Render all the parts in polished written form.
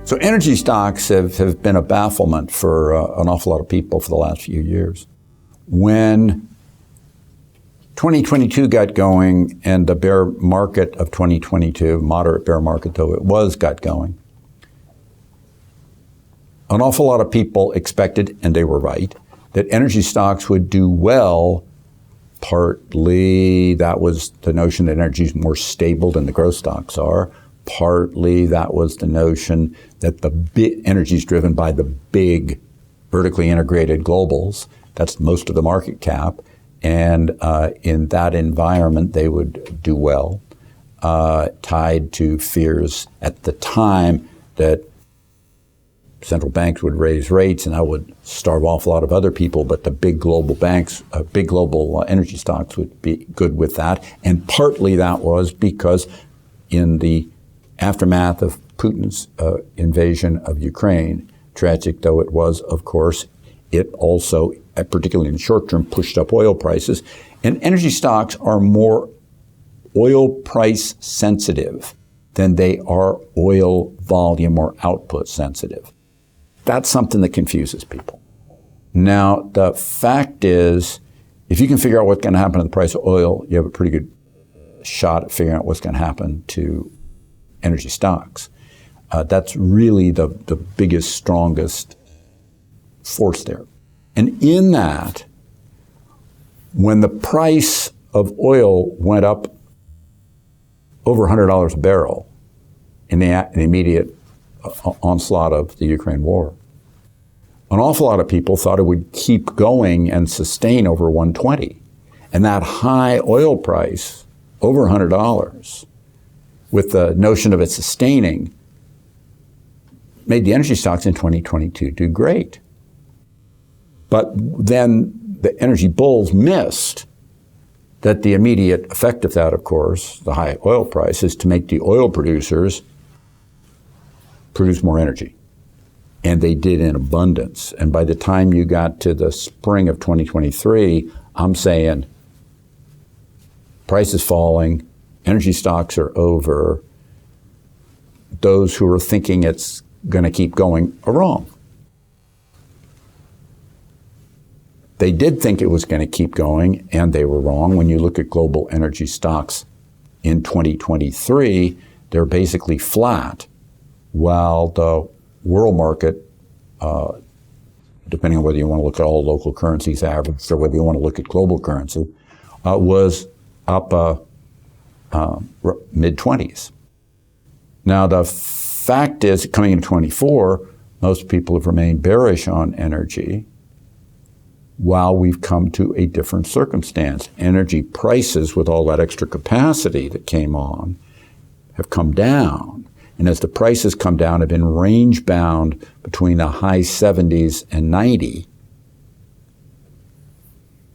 So energy stocks have been a bafflement for an awful lot of people for the last few years. When 2022 got going and the bear market of 2022, moderate bear market though it was, got going, an awful lot of people expected, and they were right, that energy stocks would do well. Partly that was the notion that energy is more stable than the growth stocks are. Partly that was the notion that the energy is driven by the big vertically integrated globals. That's most of the market cap. And in that environment, they would do well, tied to fears at the time that central banks would raise rates, and that would starve off a lot of other people, but the big global banks, big global energy stocks would be good with that. And partly that was because in the aftermath of Putin's invasion of Ukraine, tragic though it was, of course, it also, particularly in the short term, pushed up oil prices. And energy stocks are more oil price sensitive than they are oil volume or output sensitive. That's something that confuses people. Now, the fact is, if you can figure out what's going to happen to the price of oil, you have a pretty good shot at figuring out what's going to happen to energy stocks. That's really the biggest, strongest force there. And in that, when the price of oil went up over $100 a barrel in the immediate onslaught of the Ukraine war, an awful lot of people thought it would keep going and sustain over 120. And that high oil price, over $100, with the notion of it sustaining, made the energy stocks in 2022 do great. But then the energy bulls missed that the immediate effect of that, of course, the high oil price, is to make the oil producers produce more energy. And they did in abundance. And by the time you got to the spring of 2023, I'm saying price is falling, energy stocks are over. Those who are thinking it's going to keep going are wrong. They did think it was going to keep going, and they were wrong. When you look at global energy stocks in 2023, they're basically flat, while the world market, depending on whether you want to look at all local currencies averaged or whether you want to look at global currency, was up mid-20s. Now, the fact is, coming into 24, most people have remained bearish on energy, while we've come to a different circumstance. Energy prices, with all that extra capacity that came on, have come down. And as the prices come down, have been range bound between the high 70s and 90.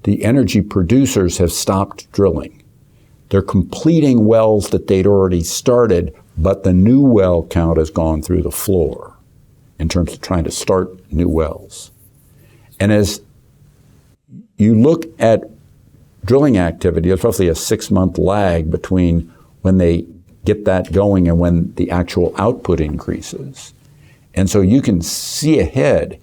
The energy producers have stopped drilling. They're completing wells that they'd already started, but the new well count has gone through the floor in terms of trying to start new wells. And as you look at drilling activity, there's roughly a 6-month lag between when they get that going and when the actual output increases. And so you can see ahead,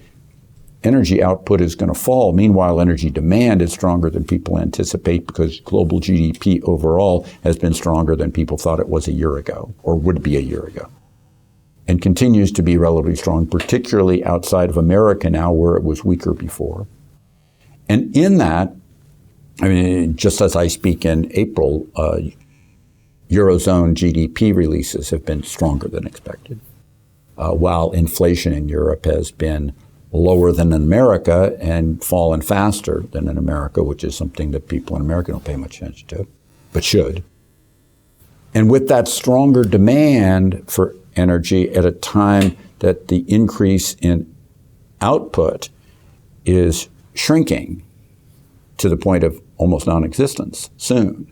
energy output is going to fall. Meanwhile, energy demand is stronger than people anticipate because global GDP overall has been stronger than people thought it was a year ago or would be a year ago, and continues to be relatively strong, particularly outside of America now, where it was weaker before. And in that, I mean, just as I speak in April, Eurozone GDP releases have been stronger than expected, while inflation in Europe has been lower than in America and fallen faster than in America, which is something that people in America don't pay much attention to, but should. And with that stronger demand for energy at a time that the increase in output is shrinking to the point of almost non-existence soon,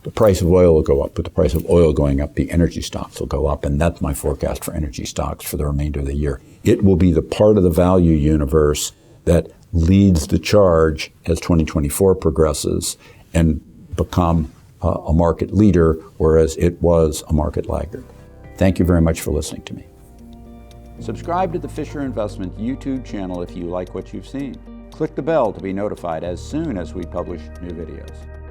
the price of oil will go up. With the price of oil going up, the energy stocks will go up, and that's my forecast for energy stocks for the remainder of the year. It will be the part of the value universe that leads the charge as 2024 progresses and become a market leader, whereas it was a market laggard. Thank you very much for listening to me. Subscribe to the Fisher Investment YouTube channel if you like what you've seen. Click the bell to be notified as soon as we publish new videos.